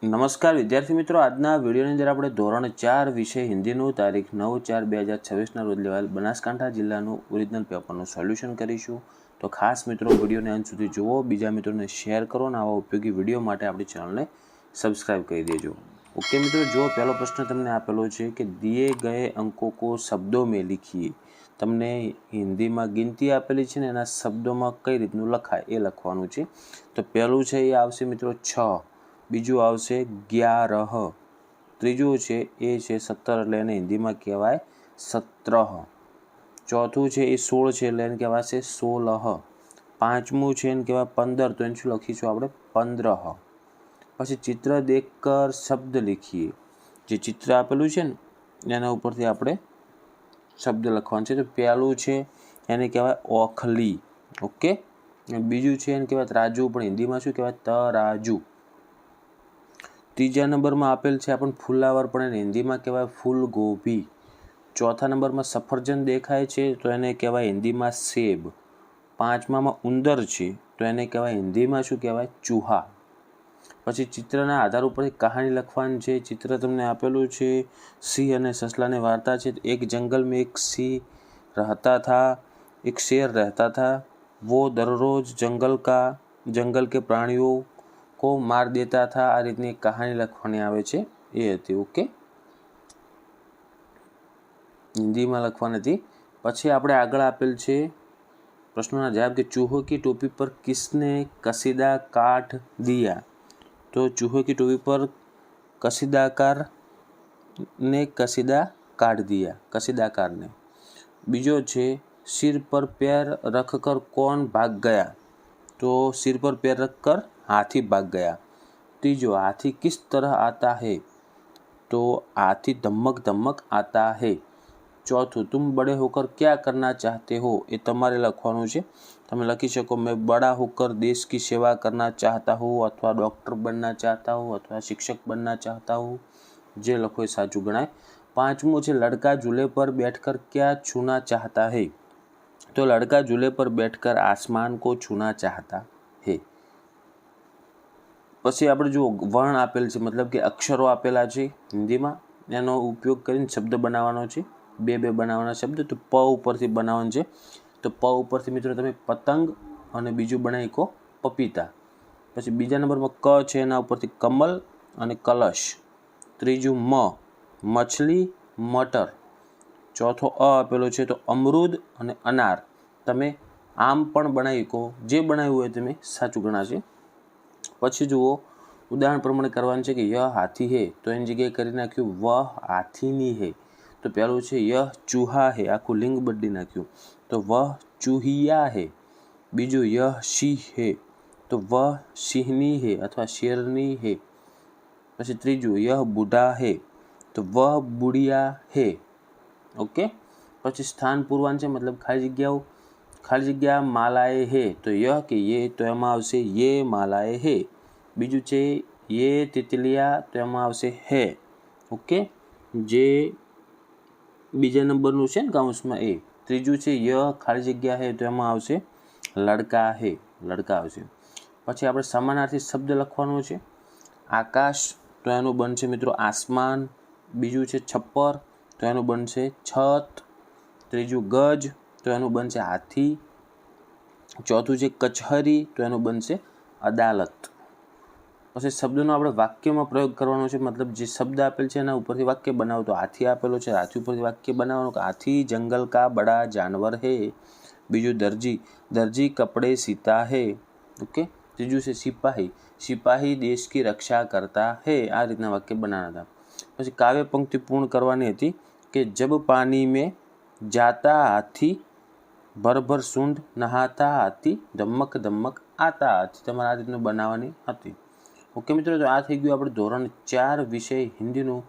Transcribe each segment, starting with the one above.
નમસ્કાર વિદ્યાર્થી મિત્રો, આજના વિડીયોની અંદર આપણે ધોરણ 4 વિષય હિન્દીનું તારીખ 9/4/2026ના રોજ લેવાયેલ બનાસકાંઠા જિલ્લાનું ઓરિજિનલ પેપરનું સોલ્યુશન કરીશું. તો ખાસ મિત્રો વિડીયોને અંત સુધી જુઓ, બીજા મિત્રોને શેર કરો અને આવા ઉપયોગી વિડીયો માટે આપણી ચેનલને સબસ્ક્રાઇબ કરી દેજો. ઓકે મિત્રો, જો પહેલો પ્રશ્ન તમને આપેલો છે કે દિए गए अंकों को शब्दों में लिखिए. તમને હિન્દીમાં ગિનતી આપેલી છે ને એના શબ્દોમાં કઈ રીતનું લખાય એ લખવાનું છે. તો પહેલું છે એ આવશે મિત્રો 6, બીજું આવશે 11, ત્રીજું છે એ છે 17 એટલે એને હિન્દીમાં કહેવાય 17, ચોથું છે એ 16 છે એટલે એને કહેવાશે 16, પાંચમું છે એને કહેવાય 15 તો એને શું લખીશું આપણે 15. પછી ચિત્ર દેખકર શબ્દ લખીએ. જે ચિત્ર આપેલું છે ને એના ઉપરથી આપણે શબ્દ લખવાનું છે. તો પહેલું છે એને કહેવાય ઓખલી. ઓકે, બીજું છે એને કહેવાય તરાજુ, પણ હિન્દીમાં શું કહેવાય તરાજુ. ત્રીજા નંબરમાં આપેલ છે આપણને ફુલાવર, પણ એને હિન્દીમાં કહેવાય ફૂલગોભી. ચોથા નંબરમાં સફરજન દેખાય છે તો એને કહેવાય હિન્દીમાં સેબ. પાંચમામાં ઉંદર છે તો એને કહેવાય હિન્દીમાં શું કહેવાય ચૂહા. પછી ચિત્રના આધાર ઉપર કહાની લખવાની છે. ચિત્ર તમને આપેલું છે સિંહ અને સસલાની વાર્તા છે. એક જંગલ में एक सिंह रहता था, एक शेर रहता था. वो दररोज जंगल के प्राणियों को मार देता था. આ રીતની એક કહાની લખવાની આવે છે એ હતી. ઓકે, હિન્દીમાં લખવાની હતી. પછી આપણે આગળ આપેલ છે પ્રશ્નોના જવાબ કે ચૂહો की टोपी पर किसने कसीदा काट दिया. तो चूहे की टोपी पर कसीदाकार ने कसीदा काट दिया, कसीदाकार ने. बीजो છે सिर पर पैर रखकर कौन भाग गया. तो सिर पर पैर रखकर हाथी भाग गया. तीजो हाथी किस तरह आता है. तो हाथी धमक धमक आता है. चौथું तुम बड़े होकर क्या करना चाहते हो. એ તમારે લખવાનું છે. તમે લખી શકો मैं बड़ा होकर देश की सेवा करना चाहता हूँ, अथवा डॉक्टर बनना चाहता हूँ, अथवा शिक्षक बनना चाहता हूँ. જે લખો એ સાચું ગણાય. પાંચમું છે लड़का झूले पर बैठकर क्या छूना चाहता है. तो लड़का झूले पर बैठकर आसमान को छूना चाहता है. પછી આપણે જો વર્ણ આપેલ છે, મતલબ કે અક્ષરો આપેલા છે હિન્દીમાં, એનો ઉપયોગ કરીને શબ્દ બનાવવાનો છે. બે બનાવવાના શબ્દ. તો પ ઉપરથી બનાવવાનું છે. તો પ ઉપરથી મિત્રો તમે પતંગ અને બીજું બનાવી કહો પપીતા. પછી બીજા નંબરમાં ક છે એના ઉપરથી કમલ અને કલશ. ત્રીજું મછલી મટર. ચોથો આપેલો છે તો અમરૂદ અને અનાર. તમે આમ પણ બનાવી કહો, જે બનાવ્યું હોય તમે સાચું ગણાશે. પછી જુઓ ઉદાહરણ પ્રમાણે કરવાનું છે કે યહ હાથી હે, તો એની જગ્યાએ કરી નાખ્યું વહ હાથીની હે. તો પહેલું છે યહ ચૂહા હે, આખું લિંગ બદલી નાખ્યું તો વહ ચૂહિયા હે. બીજું યહ સિંહ હે તો વહ સિંહની હે અથવા શેરની હે. પછી ત્રીજું યહ બુઢા હે તો વહ બુઢિયા હે. ઓકે, પછી સ્થાન પૂરવાનું છે, મતલબ ખાલી જગ્યાઓ. ખાલી જગ્યા માલાએ હે તો યહ કે યે, તો એમાં આવશે યે માલાએ હે. બીજું છે યે તિતલિયા, તો એમાં આવશે હે. ઓકે, જે બીજા નંબરનું છે ને કાઉન્સમાં એ. ત્રીજું છે યહ ખાલી જગ્યા હે તો એમાં આવશે લડકા હે, લડકા આવશે. પછી આપણે સમાનાર્થી શબ્દ લખવાનો છે. આકાશ તો એનું બનશે મિત્રો આસમાન. બીજું છે છપ્પર તો એનું બનશે છત. ત્રીજું ગજ તો એનું બનશે હાથી. ચોથું છે કચહરી તો એનું બનશે અદાલત. પછી શબ્દનો આપણે વાક્યમાં પ્રયોગ કરવાનો છે, મતલબ જે શબ્દ આપેલ છે એના ઉપરથી વાક્ય બનાવો. તો હાથી આપેલો છે, હાથી ઉપરથી વાક્ય બનાવવાનું કે હાથી જંગલ કા બડા જાનવર હે. બીજું દરજી કપડે સીતા હે. ઓકે, ત્રીજું છે સિપાહી દેશ की રક્ષા કરતા હે. આ રીતના વાક્ય બનાવવાના હતા. પછી કાવ્ય પંક્તિ પૂર્ણ કરવાની હતી કે જબ પાણી में जाता हाथी, ભર ભર સૂંઢ નહાતા હાથી, ધમક ધમક આતા હાથી. તમારે આ રીતનું બનાવવાની હતી. ઓકે મિત્રો, તો આ થઈ ગયું આપણે ધોરણ 4 વિષય હિન્દીનું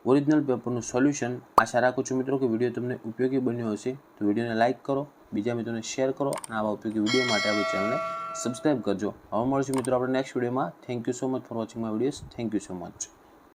ઓરિજિનલ પેપરનું સોલ્યુશન. આશા રાખું છું મિત્રો કે વિડીયો તમને ઉપયોગી બન્યો હશે. તો વિડીયોને લાઇક કરો, બીજા મિત્રોને શેર કરો અને આવા ઉપયોગી વિડીયો માટે આપણી ચેનલને સબસ્ક્રાઈબ કરજો. હવે મળીશું મિત્રો આપણે નેક્સ્ટ વિડીયોમાં. Thank you so much for watching my videos. Thank you so much.